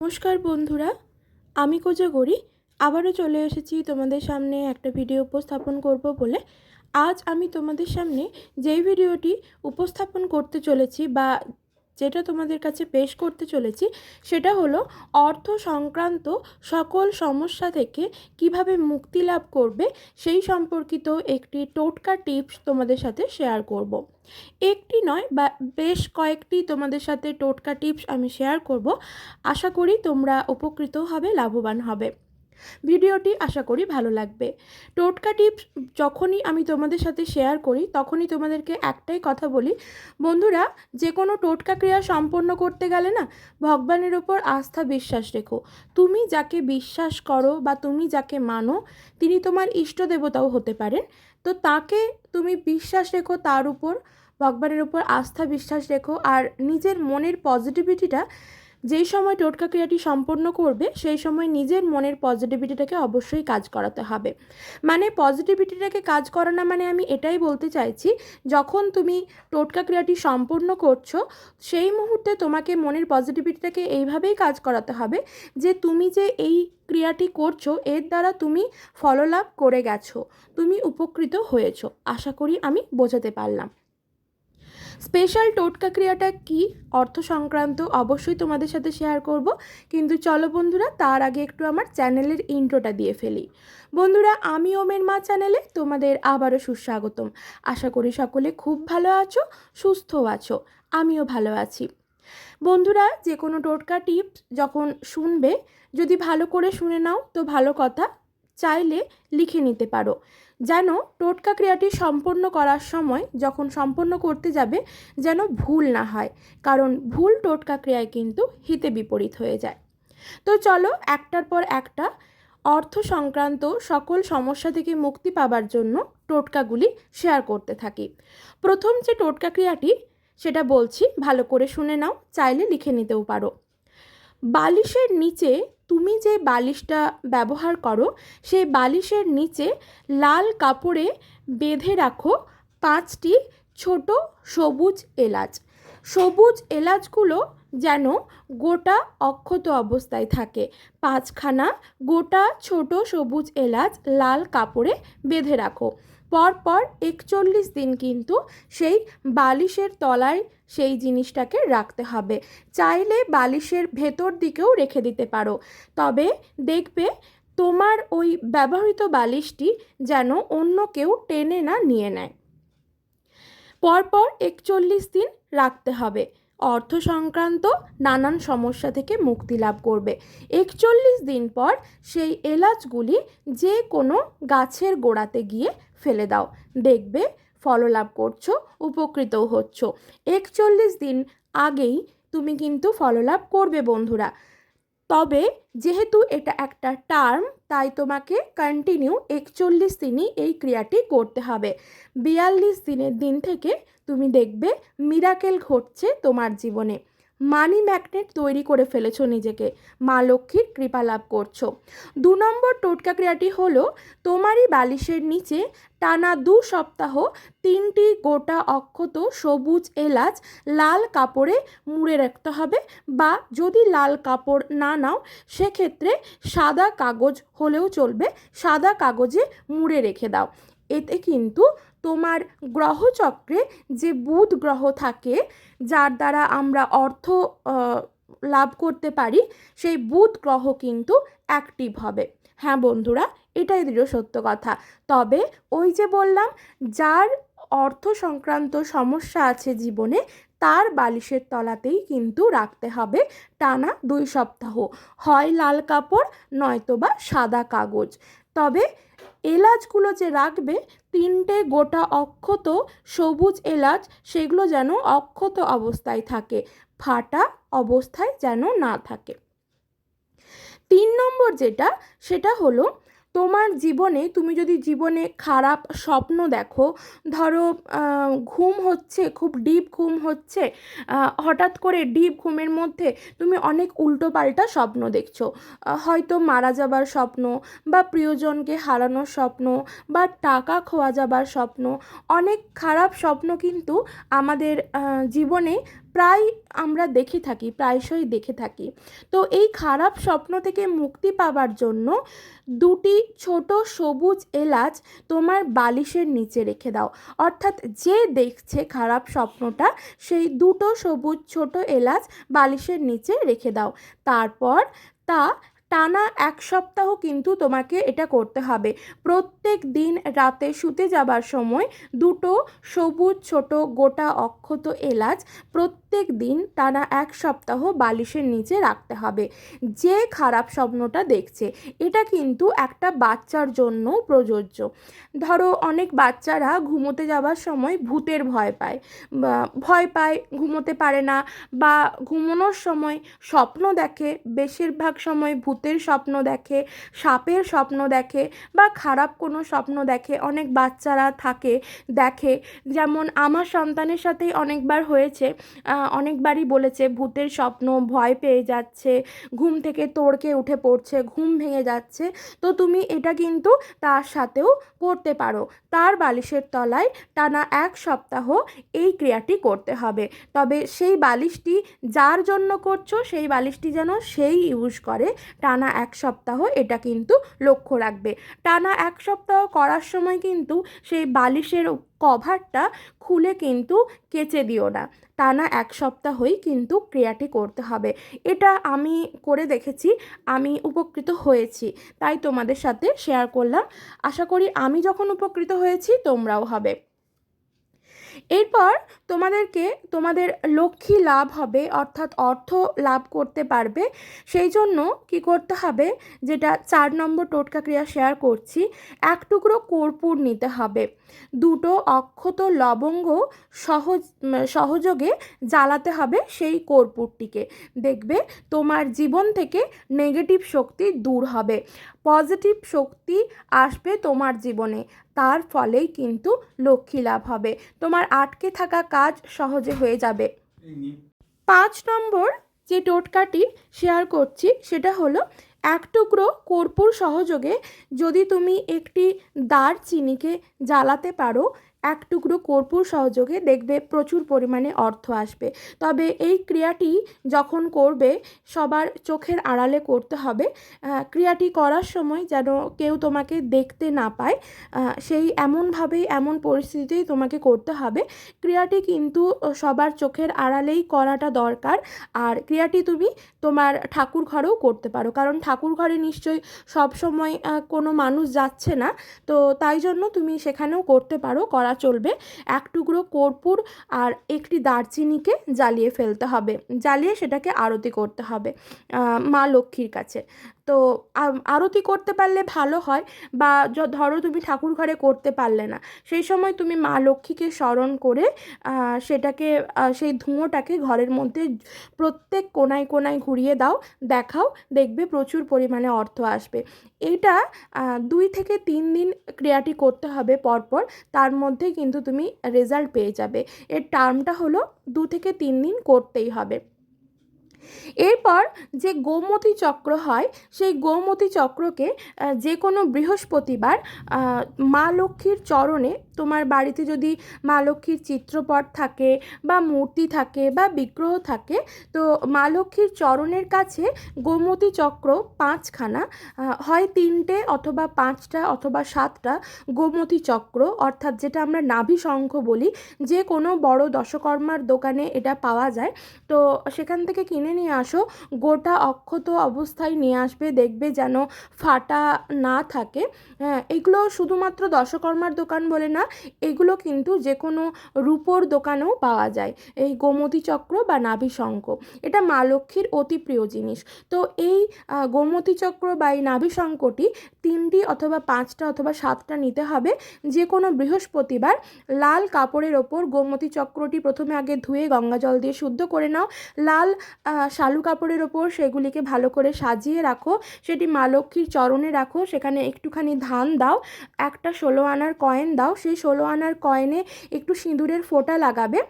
নমস্কার বন্ধুরা, আমি কোজাগরি আবারও চলে এসেছি তোমাদের সামনে একটা ভিডিও উপস্থাপন করব বলে। আজ আমি তোমাদের সামনে যেই ভিডিওটি উপস্থাপন করতে চলেছি বা যেটা তোমাদের কাছে পেশ করতে চলেছি সেটা হলো অর্থ সংক্রান্ত সকল সমস্যা থেকে কিভাবে মুক্তি লাভ করবে সেই সম্পর্কিত একটি টোটকা টিপস তোমাদের সাথে শেয়ার করব। একটি নয় বা বেশ কয়েকটি তোমাদের সাথে টোটকা টিপস আমি শেয়ার করব। আশা করি তোমরা উপকৃত হবে, লাভবান হবে। ভিডিওটি আশা করি ভালো লাগবে। টোটকা টিপস যখনই আমি তোমাদের সাথে শেয়ার করি তখনই তোমাদেরকে একটাই কথা বলি, বন্ধুরা, যে কোনো টোটকা ক্রিয়া সম্পন্ন করতে গেলে না ভগবানের ওপর আস্থা বিশ্বাস রেখো। তুমি যাকে বিশ্বাস করো বা তুমি যাকে মানো তিনি তোমার ইষ্ট দেবতাও হতে পারেন। তো তাকে তুমি বিশ্বাস রেখো, তার উপর ভগবানের উপর আস্থা বিশ্বাস রেখো। আর নিজের মনের পজিটিভিটিটা যেই সময় টোটকা ক্রিয়াটি সম্পন্ন করবে সেই সময় নিজের মনের পজিটিভিটিটাকে অবশ্যই কাজ করাতে হবে। মানে পজিটিভিটিটাকে কাজ করানো মানে আমি এটাই বলতে চাইছি, যখন তুমি টোটকা ক্রিয়াটি সম্পূর্ণ করছো সেই মুহূর্তে তোমাকে মনের পজিটিভিটিটাকে এইভাবেই কাজ করাতে হবে যে তুমি যে এই ক্রিয়াটি করছো এর দ্বারা তুমি ফললাভ করে গেছো, তুমি উপকৃত হয়েছো। আশা করি আমি বোঝাতে পারলাম। স্পেশাল টোটকা ক্রিয়াটা কি অর্থ সংক্রান্ত অবশ্যই তোমাদের সাথে শেয়ার করব, কিন্তু চলো বন্ধুরা তার আগে একটু আমার চ্যানেলের ইন্ট্রোটা দিয়ে ফেলি। বন্ধুরা, আমি ওমের মা চ্যানেলে তোমাদের আবারও সুস্বাগতম। আশা করি সকলে খুব ভালো আছো, সুস্থ আছো, আমিও ভালো আছি। বন্ধুরা, যে কোনো টোটকা টিপস যখন শুনবে যদি ভালো করে শুনে নাও তো ভালো কথা, চাইলে লিখে নিতে পারো, যেন টোটকা ক্রিয়াটি সম্পন্ন করার সময় যখন সম্পন্ন করতে যাবে যেন ভুল না হয়, কারণ ভুল টোটকা ক্রিয়ায় কিন্তু হিতে বিপরীত হয়ে যায়। তো চলো একটার পর একটা অর্থ সংক্রান্ত সকল সমস্যা থেকে মুক্তি পাবার জন্য টোটকাগুলি শেয়ার করতে থাকি। প্রথম যে টোটকা ক্রিয়াটি সেটা বলছি, ভালো করে শুনে নাও, চাইলে লিখে নিতেও পারো। বালিশের নিচে তুমি যে বালিশটা ব্যবহার করো সেই বালিশের নিচে লাল কাপড়ে বেঁধে রাখো 5টি ছোট সবুজ এলাচ। সবুজ এলাচগুলো যেন গোটা অক্ষত অবস্থায় থাকে। 5খানা গোটা ছোট সবুজ এলাচ লাল কাপড়ে বেঁধে রাখো। পরপর 41 দিন কিন্তু সেই বালিশের তলায় সেই জিনিসটাকে রাখতে হবে। চাইলে বালিশের ভেতর দিকেও রেখে দিতে পারো, তবে দেখবে তোমার ওই ব্যবহৃত বালিশটি যেন অন্য কেউ টেনে না নিয়ে নেয়। পরপর 41 দিন রাখতে হবে। অর্থ সংক্রান্ত নানান সমস্যা থেকে মুক্তি লাভ করবে। 41 দিন পর সেই এলাচগুলি যে কোনো গাছের গোড়াতে গিয়ে ফেলে দাও, দেখবে ফললাভ করছো, উপকৃতও হচ্ছ। 41 দিন আগেই তুমি কিন্তু ফললাভ করবে বন্ধুরা। তবে যেহেতু এটা একটা টার্ম তাই তোমাকে কন্টিনিউ 41 দিনই এই ক্রিয়াটি করতে হবে। 42 দিনের দিন থেকে তুমি দেখবে মিরাকেল ঘটছে তোমার জীবনে। মানি ম্যাগনেট তৈরি করে ফেলেছো নিজেকে, মা লক্ষ্মীর কৃপা লাভ করছো। 2 নম্বর টোটকা ক্রিয়াটি হলো তোমারই বালিশের নিচে টানা 2 সপ্তাহ 3টি গোটা অক্ষত সবুজ এলাচ লাল কাপড়ে মুড়ে রাখতে হবে, বা যদি লাল কাপড় না নাও সেক্ষেত্রে সাদা কাগজ হলেও চলবে, সাদা কাগজে মুড়ে রেখে দাও। এতে কিন্তু তোমার গ্রহচক্রে যে বুধ গ্রহ থাকে যার দ্বারা আমরা অর্থ লাভ করতে পারি সেই বুধ গ্রহ কিন্তু অ্যাক্টিভ হবে। হ্যাঁ বন্ধুরা, এটাই দৃঢ় সত্য কথা। তবে ওই যে বললাম, যার অর্থ সংক্রান্ত সমস্যা আছে জীবনে তার বালিশের তলাতেই কিন্তু রাখতে হবে টানা 2 সপ্তাহ, হয় লাল কাপড় নয়তোবা সাদা কাগজ। তবে এলাচগুলো যে রাখবে 3টে গোটা অক্ষত সবুজ এলাচ, সেগুলো যেন অক্ষত অবস্থায় থাকে, ফাটা অবস্থায় যেন না থাকে। 3 নম্বর যেটা সেটা হলো তোমার জীবনে তুমি যদি জীবনে খারাপ স্বপ্ন দেখো, ধরো ঘুম হচ্ছে, খুব ডিপ ঘুম হচ্ছে, হঠাৎ করে ডিপ ঘুমের মধ্যে তুমি অনেক উল্টোপাল্টা স্বপ্ন দেখছো, হয়তো মারা যাবার স্বপ্ন বা প্রিয়জনকে হারানোর স্বপ্ন বা টাকা খোয়া যাবার স্বপ্ন, অনেক খারাপ স্বপ্ন কিন্তু আমাদের জীবনে আমরা দেখে থাকি, প্রায়শই দেখে থাকি। তো এই খারাপ স্বপ্ন থেকে মুক্তি পাওয়ার জন্য 2টি ছোট সবুজ এলাচ তোমার বালিশের নিচে রেখে দাও। অর্থাৎ যে দেখছে খারাপ স্বপ্নটা, সেই 2টো সবুজ ছোট এলাচ বালিশের নিচে রেখে দাও। তারপর তা টানা 1 সপ্তাহ কিন্তু তোমাকে এটা করতে হবে। প্রত্যেক দিন রাতে শুতে যাবার সময় 2টো সবুজ ছোট গোটা অক্ষত এলাচ প্রত্যেক দিন টানা 1 সপ্তাহ বালিশের নিচে রাখতে হবে। যে খারাপ স্বপ্নটা দেখছে, এটা কিন্তু একটা বাচ্চার জন্য প্রযোজ্য। ধরো অনেক বাচ্চারা ঘুমোতে যাওয়ার সময় ভূতের ভয় পায়, ঘুমোতে পারে না, বা ঘুমানোর সময় স্বপ্ন দেখে, বেশিরভাগ সময় ভূতের স্বপ্ন দেখে, সাপের স্বপ্ন দেখে, বা খারাপ কোনো স্বপ্ন দেখে। অনেক বাচ্চারা দেখে, যেমন আমার সন্তানের সাথেই অনেকবার হয়েছে। অনেকবারই বলেছে ভূতের স্বপ্ন, ভয় পেয়ে যাচ্ছে, ঘুম থেকে তোড়কে উঠে পড়ছে, ঘুম ভেঙে যাচ্ছে। তো তুমি এটা কিন্তু তার সাথেও করতে পারো। তার বালিশের তলায় টানা 1 সপ্তাহ এই ক্রিয়াটি করতে হবে। তবে সেই বালিশটি যার জন্য করছো, সেই বালিশটি যেন সেই ইউজ করে টানা 1 সপ্তাহ, এটা কিন্তু লক্ষ্য রাখবে। টানা 1 সপ্তাহ করার সময় কিন্তু সেই বালিশের কভারটা খুলে কিন্তু কেচে দিও না। টানা 1 সপ্তাহই কিন্তু ক্রিয়াটি করতে হবে। এটা আমি করে দেখেছি, আমি উপকৃত হয়েছি, তাই তোমাদের সাথে শেয়ার করলাম। আশা করি আমি যখন উপকৃত হয়েছি তোমরাও হবে। এরপর তোমাদের লক্ষ্মী লাভ হবে, অর্থাৎ অর্থ লাভ করতে পারবে। সেই জন্য কি করতে হবে, যেটা 4 নম্বর টোটকা ক্রিয়া শেয়ার করছি। 1 টুকরো কর্পূর নিতে হবে, 2টো অক্ষত লবঙ্গ সহযোগে জ্বালাতে হবে সেই কর্পূরটিকে। দেখবে তোমার জীবন থেকে নেগেটিভ শক্তি দূর হবে, পজিটিভ শক্তি আসবে তোমার জীবনে। তার ফলেই কিন্তু লক্ষ্মী লাভ হবে, তোমার আটকে থাকা কাজ সহজে হয়ে যাবে। 5 নম্বর যে টোটকাটি শেয়ার করছি সেটা হলো 1 টুকরো কর্পূর সহযোগে যদি তুমি একটি দারচিনিকে জ্বালাতে পারো, 1 টুকরো কর্পূর সহযোগে, দেখবে প্রচুর পরিমাণে অর্থ আসবে। তবে এই ক্রিয়াটি যখন করবে সবার চোখের আড়ালে করতে হবে। ক্রিয়াটি করার সময় যেন কেউ তোমাকে দেখতে না পায়, এমন পরিস্থিতিতেই তোমাকে করতে হবে। ক্রিয়াটি কিন্তু সবার চোখের আড়ালেই করাটা দরকার। আর ক্রিয়াটি তুমি তোমার ঠাকুর ঘরেও করতে পারো, কারণ ঠাকুর ঘরে নিশ্চয়ই সবসময় কোনো মানুষ যাচ্ছে না, তো তাই জন্য তুমি সেখানেও করতে পারো, করা চলবে। 1 টুকরো কর্পূর আর একটি দারচিনিকে জ্বালিয়ে ফেলতে হবে, জ্বালিয়ে সেটাকে আরতি করতে হবে মা লক্ষ্মীর কাছে। তো আরতি করতে পারলে ভালো হয়, বা ধরো তুমি ঠাকুর ঘরে করতে পারলে না, সেই সময় তুমি মা লক্ষ্মীকে স্মরণ করে সেটাকে সেই ধুঁয়োটাকে ঘরের মধ্যে প্রত্যেক কোনায় কোনায় ঘুরিয়ে দাও, দেখাও, দেখবে প্রচুর পরিমাণে অর্থ আসবে। এটা 2 থেকে 3 দিন ক্রিয়াটি করতে হবে পরপর, তার মধ্যেই কিন্তু তুমি রেজাল্ট পেয়ে যাবে। এর টার্মটা হলো 2 থেকে 3 দিন করতেই হবে। এরপর যে গোমতী চক্র হয়, সেই গোমতী চক্রকে যে কোনো বৃহস্পতিবার মা লক্ষ্মীর চরণে, তোমার বাড়িতে যদি মা লক্ষ্মীর চিত্রপট থাকে বা মূর্তি থাকে বা বিগ্রহ থাকে, তো মা লক্ষ্মীর চরণের কাছে গোমতী চক্র 5খানা, হয় 3টে অথবা 5টা অথবা 7টা গোমতী চক্র, অর্থাৎ যেটা আমরা নাভি শঙ্খ বলি, যে কোনো বড় দশকর্মার দোকানে এটা পাওয়া যায়। তো সেখান থেকে কিনে নিয়ে আসো, গোটা অক্ষত অবস্থায় নিয়ে আসবে, দেখবে যেন ফাটা না থাকে। এগুলো শুধুমাত্র দশকর্মার দোকান বলে না, এগুলো কিন্তু যে কোনো রূপোর দোকানেও পাওয়া যায়, এই গোমতী চক্র বা নাভি শঙ্খ। এটা মা লক্ষ্মীর অতি প্রিয় জিনিস। তো এই গোমতী চক্র বা এই নাভি শঙ্খটি 3টি অথবা 5টা অথবা 7টা নিতে হবে। যে কোনো বৃহস্পতিবার লাল কাপড়ের ওপর গোমতী চক্রটি প্রথমে আগে ধুয়ে গঙ্গা জল দিয়ে শুদ্ধ করে নাও, লাল শালু কাপড়ের ওপর সেগুলিকে ভালো করে সাজিয়ে রাখো, সেটি মা লক্ষ্মীর চরণে রাখো, সেখানে একটুখানি ধান দাও, একটা 16 আনার কয়েন দাও, সেই 16 আনার কয়েনে একটু সিঁদুরের ফোঁটা লাগাবে,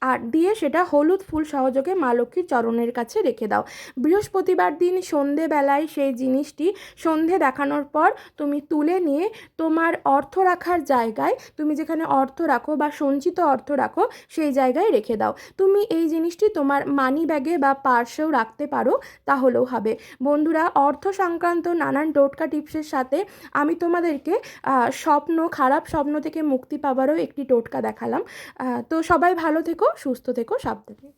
আর দিয়ে সেটা হলুদ ফুল সহযোগে মা লক্ষ্মীর চরণের কাছে রেখে দাও। বৃহস্পতিবার দিন সন্ধেবেলায় সেই জিনিসটি সন্ধে দেখানোর পর তুমি তুলে নিয়ে তোমার অর্থ রাখার জায়গায়, তুমি যেখানে অর্থ রাখো বা সঞ্চিত অর্থ রাখো সেই জায়গায় রেখে দাও। তুমি এই জিনিসটি তোমার মানি ব্যাগে বা পার্সেও রাখতে পারো, তাহলেও হবে। বন্ধুরা, অর্থ সংক্রান্ত নানান টোটকা টিপসের সাথে আমি তোমাদেরকে খারাপ স্বপ্ন থেকে মুক্তি পাওয়ারও একটি টোটকা দেখালাম। তো সবাই ভালো থেকো, সুস্থ থেকো, সাবধানে।